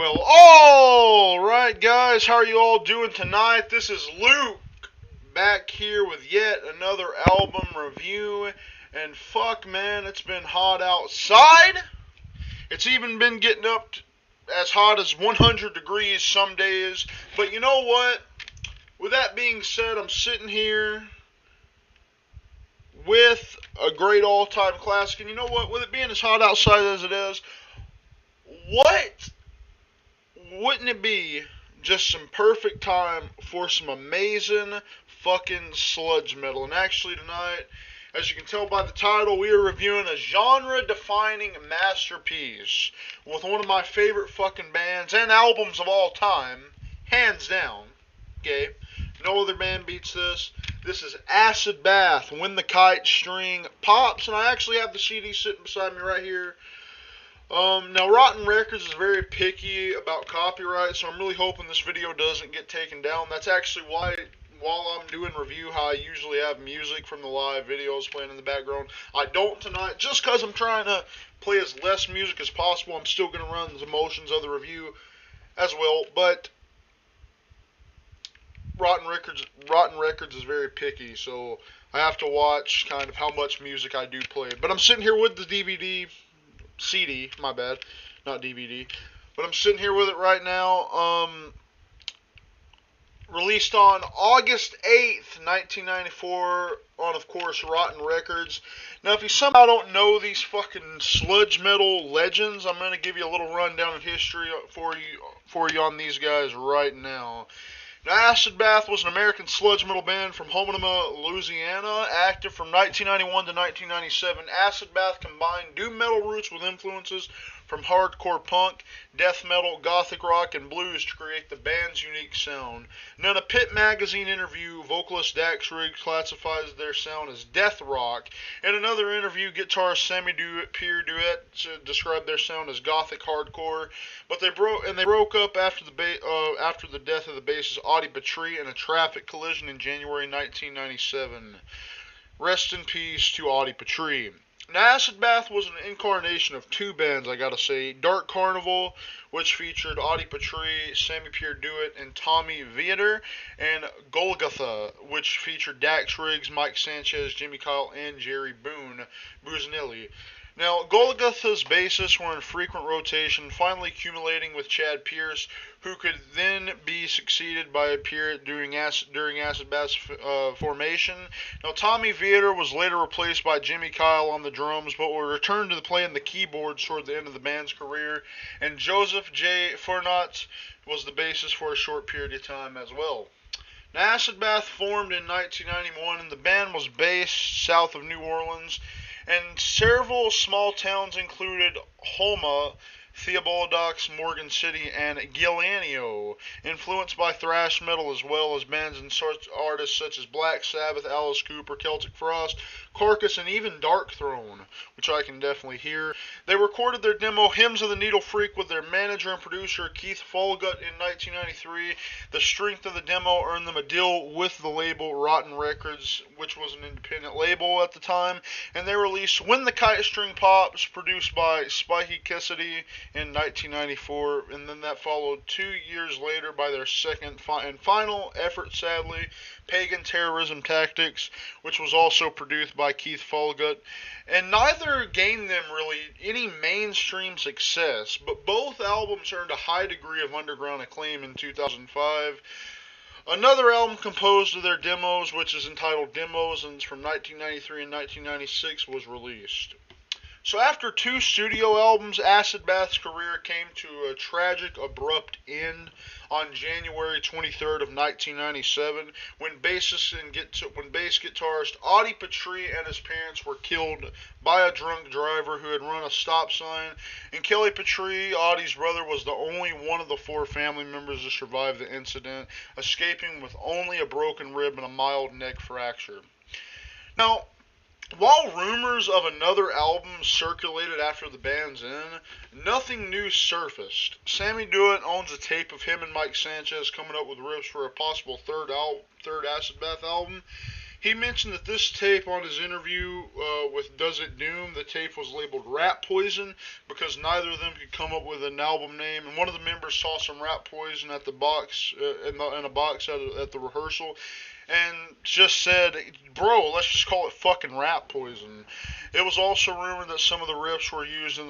Well, alright guys, how are you all doing tonight? This is Luke, back here with yet another album review, and fuck man, it's been hot outside. It's even been getting up to as hot as 100 degrees some days, but you know what? With that being said, I'm sitting here with a great all-time classic, and you know what? With it being as hot outside as it is, what wouldn't it be just some perfect time for some amazing fucking sludge metal? And actually tonight, as you can tell by the title, we are reviewing a genre-defining masterpiece with one of my favorite fucking bands and albums of all time, hands down. Okay, no other band beats this. This is Acid Bath, When the Kite String Pops, and I actually have the CD sitting beside me right here. Now Rotten Records is very picky about copyright, so I'm really hoping this video doesn't get taken down. That's actually why, while I'm doing review, how I usually have music from the live videos playing in the background. I don't tonight, just because I'm trying to play as less music as possible. I'm still going to run the motions of the review as well, but Rotten Records is very picky, so I have to watch kind of how much music I do play. But I'm sitting here with the CD, my bad, not DVD. But I'm sitting here with it right now. Released on August 8th, 1994, on, of course, Rotten Records. Now, if you somehow don't know these fucking sludge metal legends, I'm going to give you a little rundown of history for you on these guys right now. Now, Acid Bath was an American sludge metal band from Homonema, Louisiana, active from 1991 to 1997. Acid Bath combined doom metal roots with influences from hardcore punk, death metal, gothic rock, and blues to create the band's unique sound. Now, in a Pit magazine interview, vocalist Dax Riggs classifies their sound as death rock. In another interview, guitarist Sammy Pierre Duet described their sound as gothic hardcore. But they broke up after the death of the bassist Audie Patry in a traffic collision in January 1997. Rest in peace to Audie Patry. Now, Acid Bath was an incarnation of two bands, I gotta say. Dark Carnival, which featured Audie Patry, Sammy Pierre Duet, and Tommy Viator, and Golgotha, which featured Dax Riggs, Mike Sanchez, Jimmy Kyle, and Jerry Buznelli. Now, Golgotha's bassists were in frequent rotation, finally accumulating with Chad Pierce, who could then be succeeded by Pierre during Acid Bath's formation. Now, Tommy Viator was later replaced by Jimmy Kyle on the drums, but will return to playing the keyboards toward the end of the band's career, and Joseph J. Furnot was the bassist for a short period of time as well. Now, Acid Bath formed in 1991, and the band was based south of New Orleans, and several small towns included Houma, Theobaldox, Morgan City, and Gillanio, influenced by thrash metal as well as bands and artists such as Black Sabbath, Alice Cooper, Celtic Frost, Carcass, and even Darkthrone, which I can definitely hear. They recorded their demo Hymns of the Needle Freak with their manager and producer Keith Folgut in 1993. The strength of the demo earned them a deal with the label Rotten Records, which was an independent label at the time, and they released When the Kite String Pops, produced by Spiky Cassidy in 1994, and then that followed 2 years later by their second and final effort, sadly, Pagan Terrorism Tactics, which was also produced by Keith Folgut, and neither gained them really any mainstream success, but both albums earned a high degree of underground acclaim in 2005. Another album composed of their demos, which is entitled Demos, and it's from 1993 and 1996, was released. So after 2 studio albums, Acid Bath's career came to a tragic, abrupt end on January 23rd of 1997 when bass guitarist Audie Patry and his parents were killed by a drunk driver who had run a stop sign, and Kelly Patry, Audie's brother, was the only one of the 4 family members to survive the incident, escaping with only a broken rib and a mild neck fracture. Now, while rumors of another album circulated after the band's end, nothing new surfaced. Sammy Dewitt owns a tape of him and Mike Sanchez coming up with riffs for a possible third Acid Bath album. He mentioned that this tape on his interview with Does It Doom, the tape was labeled Rat Poison because neither of them could come up with an album name. And one of the members saw some Rat Poison at the box in a box at the rehearsal, and just said, "Bro, let's just call it fucking Rat Poison." It was also rumored that some of the riffs were used in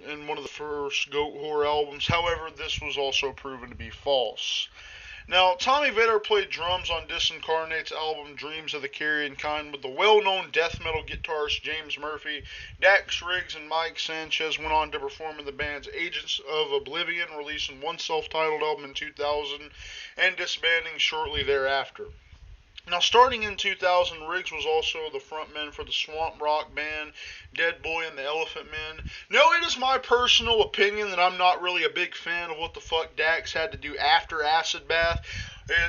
in one of the first Goat Whore albums. However, this was also proven to be false. Now, Tommy Vetter played drums on Disincarnate's album Dreams of the Carrion Kind with the well-known death metal guitarist James Murphy. Dax Riggs and Mike Sanchez went on to perform in the band's Agents of Oblivion, releasing one self-titled album in 2000 and disbanding shortly thereafter. Now, starting in 2000, Riggs was also the frontman for the swamp rock band Dead Boy and the Elephant Men. Now, it is my personal opinion that I'm not really a big fan of what the fuck Dax had to do after Acid Bath.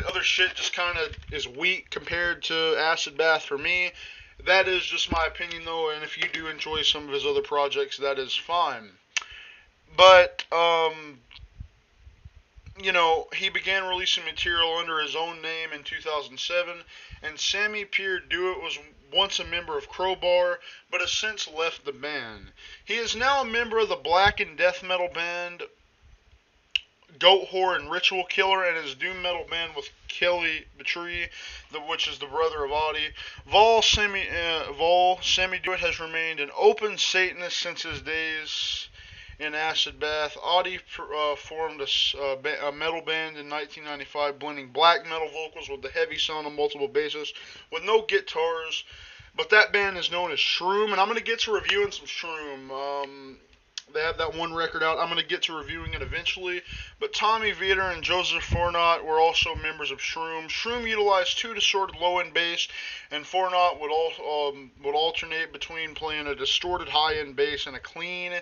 Other shit just kind of is weak compared to Acid Bath for me. That is just my opinion, though, and if you do enjoy some of his other projects, that is fine. But, he began releasing material under his own name in 2007, and Sammy Pierre Dewitt was once a member of Crowbar, but has since left the band. He is now a member of the black and death metal band Goat Whore and Ritual Killer, and his doom metal band with Kelly Betree, which is the brother of Audie. Sammy Dewitt has remained an open Satanist since his days in Acid Bath. Audie formed a metal band in 1995, blending black metal vocals with the heavy sound of multiple basses with no guitars. But that band is known as Shroom, and I'm going to get to reviewing some Shroom. They have that one record out. I'm going to get to reviewing it eventually. But Tommy Vetter and Joseph Fornot were also members of Shroom. Shroom utilized two distorted low-end bass, and Fornot would alternate between playing a distorted high-end bass and a clean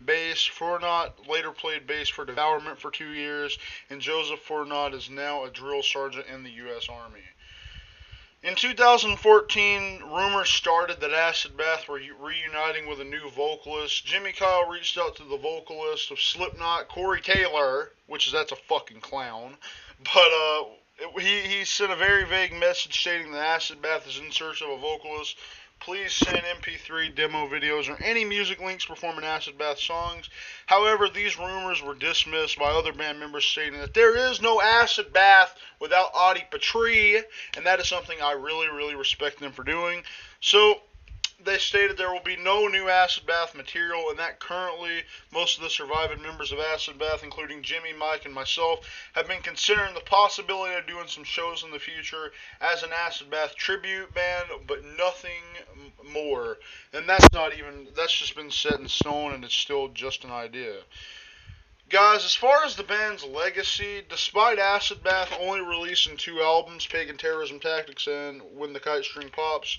bass. Fornot later played bass for Devourment for 2 years, and Joseph Fornot is now a drill sergeant in the U.S. Army. In 2014, rumors started that Acid Bath were reuniting with a new vocalist. Jimmy Kyle reached out to the vocalist of Slipknot, Corey Taylor, that's a fucking clown, but he sent a very vague message stating that Acid Bath is in search of a vocalist. Please send MP3 demo videos or any music links performing Acid Bath songs. However, these rumors were dismissed by other band members stating that there is no Acid Bath without Audie Patree, and that is something I really, really respect them for doing. So, they stated there will be no new Acid Bath material, and that currently most of the surviving members of Acid Bath, including Jimmy, Mike, and myself, have been considering the possibility of doing some shows in the future as an Acid Bath tribute band, but nothing more. And that's just been set in stone, and it's still just an idea. Guys, as far as the band's legacy, despite Acid Bath only releasing 2 albums, Pagan Terrorism Tactics and When the Kite String Pops,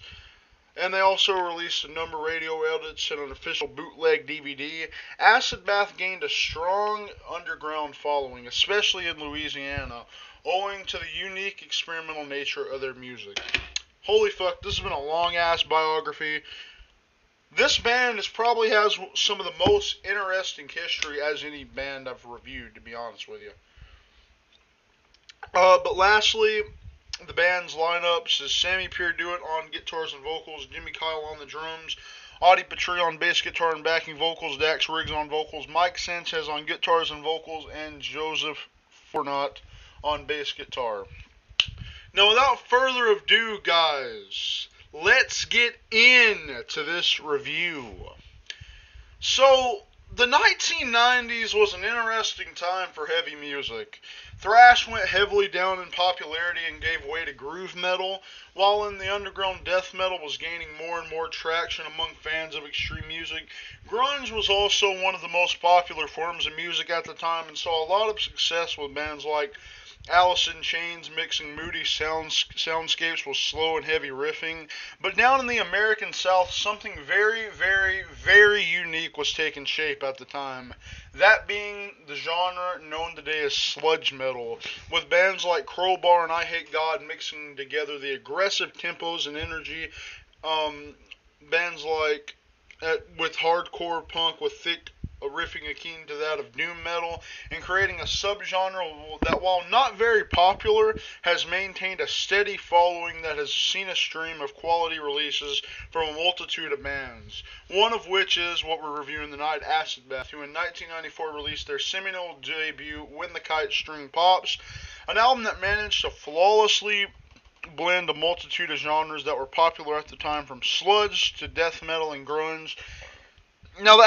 and they also released a number of radio edits and an official bootleg DVD, Acid Bath gained a strong underground following, especially in Louisiana, owing to the unique experimental nature of their music. Holy fuck, this has been a long-ass biography. This band probably has some of the most interesting history as any band I've reviewed, to be honest with you. But lastly, the band's lineups is Sammy Pierre Dewitt on guitars and vocals, Jimmy Kyle on the drums, Audie Patree on bass guitar and backing vocals, Dax Riggs on vocals, Mike Sanchez on guitars and vocals, and Joseph Fornot on bass guitar. Now, without further ado, guys, let's get into this review. So, the 1990s was an interesting time for heavy music. Thrash went heavily down in popularity and gave way to groove metal, while in the underground death metal was gaining more and more traction among fans of extreme music. Grunge was also one of the most popular forms of music at the time and saw a lot of success with bands like Alice in Chains mixing moody soundscapes with slow and heavy riffing. But down in the American South, something very, very, very unique was taking shape at the time. That being the genre known today as sludge metal, with bands like Crowbar and I Hate God mixing together the aggressive tempos and energy. Bands like with hardcore punk with thick riffing akin to that of doom metal, and creating a subgenre that, while not very popular, has maintained a steady following that has seen a stream of quality releases from a multitude of bands. One of which is what we're reviewing tonight, Acid Bath, who in 1994 released their seminal debut, When the Kite String Pops, an album that managed to flawlessly blend a multitude of genres that were popular at the time, from sludge to death metal and grunge. Now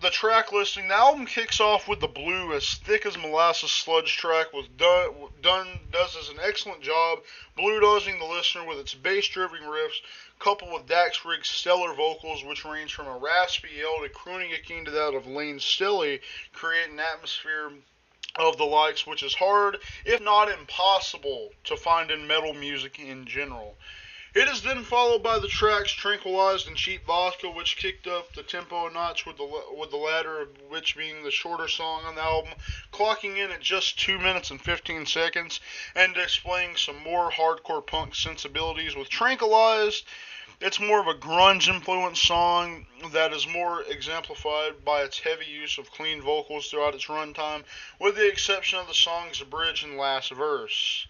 the track listing, the album kicks off with the blue, as thick as molasses sludge track does as an excellent job bulldozing the listener with its bass-driven riffs, coupled with Dax Riggs' stellar vocals, which range from a raspy yell to crooning akin to that of Lane Stilly, create an atmosphere of the likes which is hard, if not impossible, to find in metal music in general. It is then followed by the tracks Tranquilized and Cheap Vodka, which kicked up the tempo a notch, with the latter of which being the shorter song on the album, clocking in at just 2 minutes and 15 seconds, and displaying some more hardcore punk sensibilities. With Tranquilized, it's more of a grunge-influenced song that is more exemplified by its heavy use of clean vocals throughout its runtime, with the exception of the song's bridge and last verse.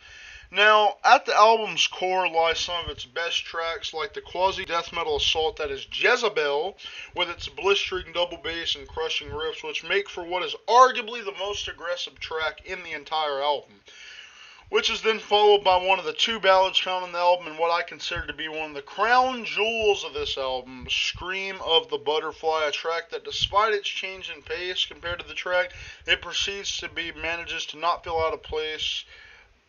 Now, at the album's core lie some of its best tracks, like the quasi-death metal assault that is Jezebel, with its blistering double bass and crushing riffs, which make for what is arguably the most aggressive track in the entire album. Which is then followed by one of the two ballads found on the album, and what I consider to be one of the crown jewels of this album, Scream of the Butterfly, a track that, despite its change in pace compared to the track, it manages to not feel out of place,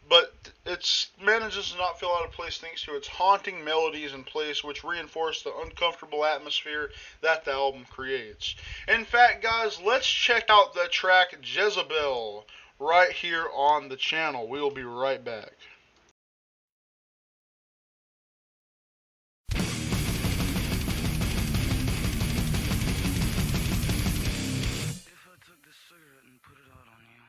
but it manages to not feel out of place thanks to its haunting melodies in place, which reinforce the uncomfortable atmosphere that the album creates. In fact, guys, let's check out the track Jezebel right here on the channel. We will be right back. If I took this cigarette and put it out on you,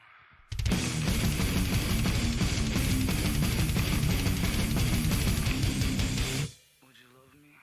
would you love me?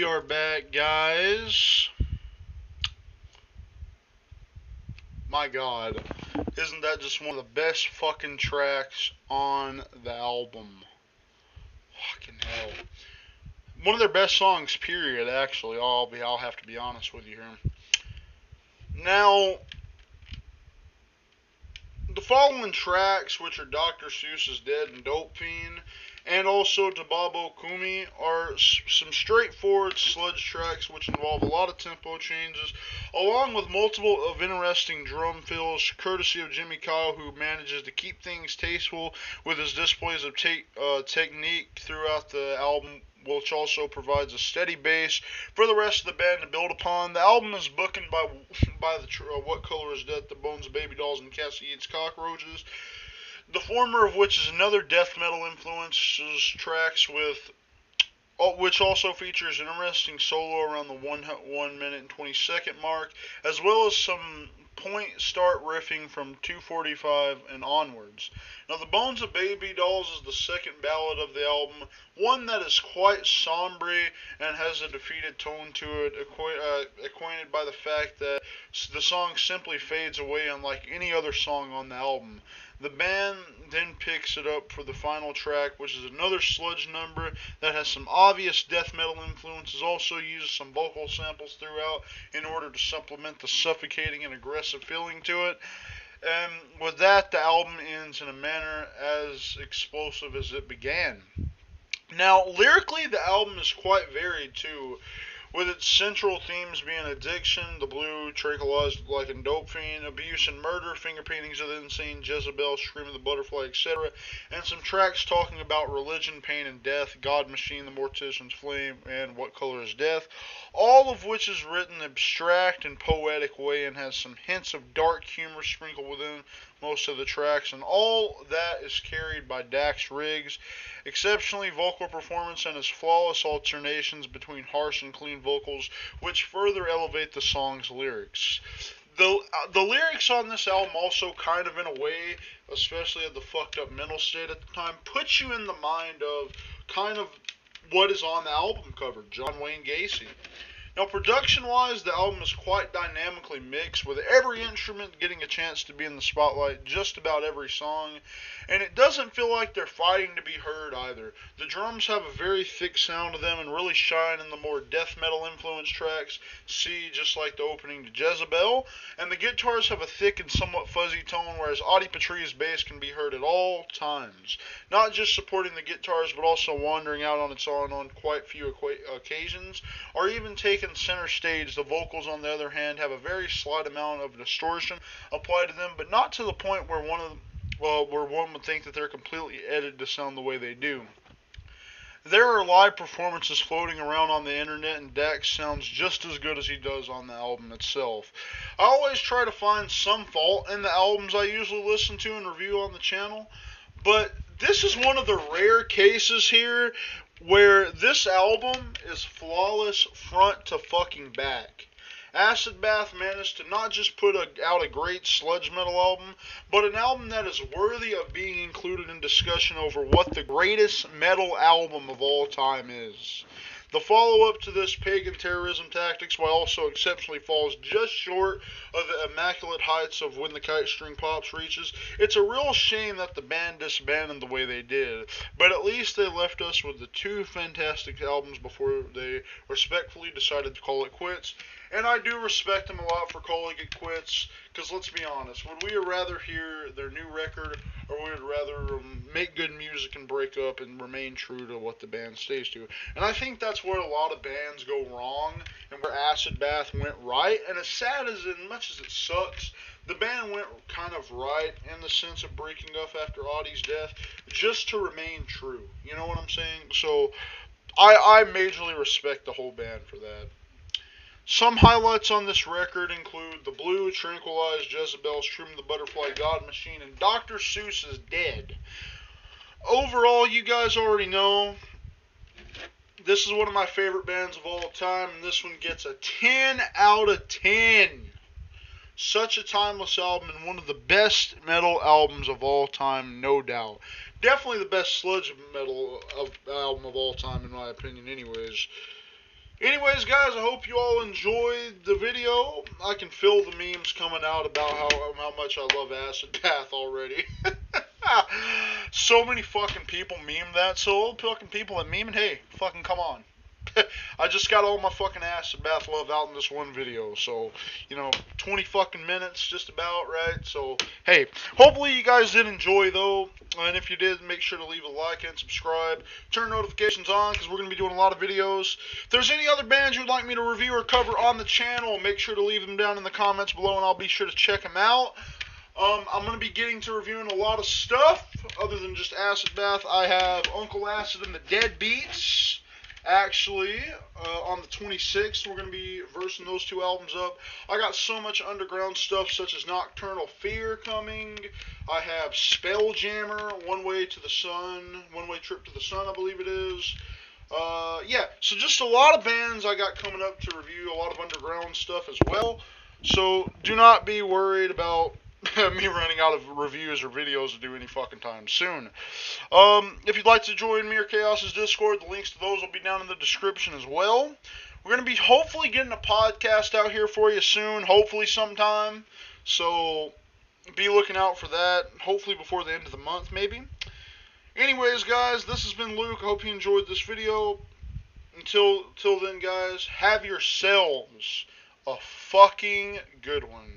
we are back, guys. My God, isn't that just one of the best fucking tracks on the album? Fucking hell. One of their best songs, period, actually. I'll have to be honest with you here. Now, the following tracks, which are Dr. Seuss's Dead and Dope Fiend, and also Tababo Kumi, are some straightforward sludge tracks which involve a lot of tempo changes, along with multiple of interesting drum fills, courtesy of Jimmy Kyle, who manages to keep things tasteful with his displays of technique throughout the album, which also provides a steady base for the rest of the band to build upon. The album is bookended by the What Color Is Death, The Bones of Baby Dolls, and Cassie Eats Cockroaches. The former of which is another death metal influences tracks which also features an interesting solo around the 1 minute and 20-second mark, as well as some point start riffing from 2:45 and onwards. Now, The Bones of Baby Dolls is the second ballad of the album, one that is quite sombre and has a defeated tone to it, acquainted by the fact that the song simply fades away unlike any other song on the album. The band then picks it up for the final track, which is another sludge number that has some obvious death metal influences, also uses some vocal samples throughout in order to supplement the suffocating and aggressive feeling to it. And with that, the album ends in a manner as explosive as it began. Now, lyrically, the album is quite varied too, with its central themes being addiction, the blue, tranquilized like a dope fiend, abuse and murder, finger paintings of the insane, Jezebel, Scream of the Butterfly, etc., and some tracks talking about religion, pain, and death, God Machine, the Mortician's Flame, and What Color Is Death, all of which is written abstract and poetic way and has some hints of dark humor sprinkled within most of the tracks, and all that is carried by Dax Riggs' exceptionally vocal performance and his flawless alternations between harsh and clean vocals, which further elevate the song's lyrics. The lyrics on this album also kind of in a way, especially at the fucked up mental state at the time, put you in the mind of kind of what is on the album cover, John Wayne Gacy. Now, production-wise, the album is quite dynamically mixed, with every instrument getting a chance to be in the spotlight, just about every song, and it doesn't feel like they're fighting to be heard either. The drums have a very thick sound to them and really shine in the more death metal influenced tracks, see just like the opening to Jezebel, and the guitars have a thick and somewhat fuzzy tone, whereas Audie Patrice's bass can be heard at all times, not just supporting the guitars, but also wandering out on its own on quite few occasions, or even taking center stage. The vocals, on the other hand, have a very slight amount of distortion applied to them, but not to the point where one would think that they're completely edited to sound the way they do. There are live performances floating around on the internet, and Dax sounds just as good as he does on the album itself. I always try to find some fault in the albums I usually listen to and review on the channel, but this is one of the rare cases here where this album is flawless front to fucking back. Acid Bath managed to not just put out a great sludge metal album, but an album that is worthy of being included in discussion over what the greatest metal album of all time is. The follow-up to this, Pagan Terrorism Tactics, while also exceptionally falls just short of the immaculate heights of When the Kite String Pops reaches. It's a real shame that the band disbanded the way they did, but at least they left us with the two fantastic albums before they respectfully decided to call it quits. And I do respect them a lot for calling it quits, because let's be honest, would we rather hear their new record, or would we rather make good music and break up and remain true to what the band stays to? And I think that's where a lot of bands go wrong, and where Acid Bath went right. And as sad as much as it sucks, the band went kind of right in the sense of breaking up after Audie's death, just to remain true. You know what I'm saying? So I majorly respect the whole band for that. Some highlights on this record include The Blue, Tranquilized, Jezebel, Scream of the Butterfly, God Machine, and Dr. Seuss's Dead. Overall, you guys already know, this is one of my favorite bands of all time, and this one gets a 10 out of 10. Such a timeless album, and one of the best metal albums of all time, no doubt. Definitely the best sludge metal album of all time, in my opinion, anyways. Anyways, guys, I hope you all enjoyed the video. I can feel the memes coming out about how much I love Acid Bath already. So many fucking people meme that, so all fucking people that meme, hey, fucking come on. I just got all my fucking Acid Bath love out in this one video, so, 20 fucking minutes just about, right? So, hey, hopefully you guys did enjoy, though, and if you did, make sure to leave a like and subscribe. Turn notifications on, because we're going to be doing a lot of videos. If there's any other bands you'd like me to review or cover on the channel, make sure to leave them down in the comments below, and I'll be sure to check them out. I'm going to be getting to reviewing a lot of stuff, other than just Acid Bath. I have Uncle Acid and the Deadbeats. Actually, on the 26th, we're going to be versing those two albums up. I got so much underground stuff, such as Nocturnal Fear coming. I have Spelljammer, One Way to the Sun, One Way Trip to the Sun, I believe it is. Yeah, so just a lot of bands I got coming up to review, a lot of underground stuff as well. So do not be worried about me running out of reviews or videos to do any fucking time soon. If you'd like to join me or Chaos's Discord, the links to those will be down in the description as well. We're going to be hopefully getting a podcast out here for you soon, hopefully sometime. So be looking out for that, hopefully before the end of the month maybe. Anyways, guys, this has been Luke. I hope you enjoyed this video. Until then, guys, have yourselves a fucking good one.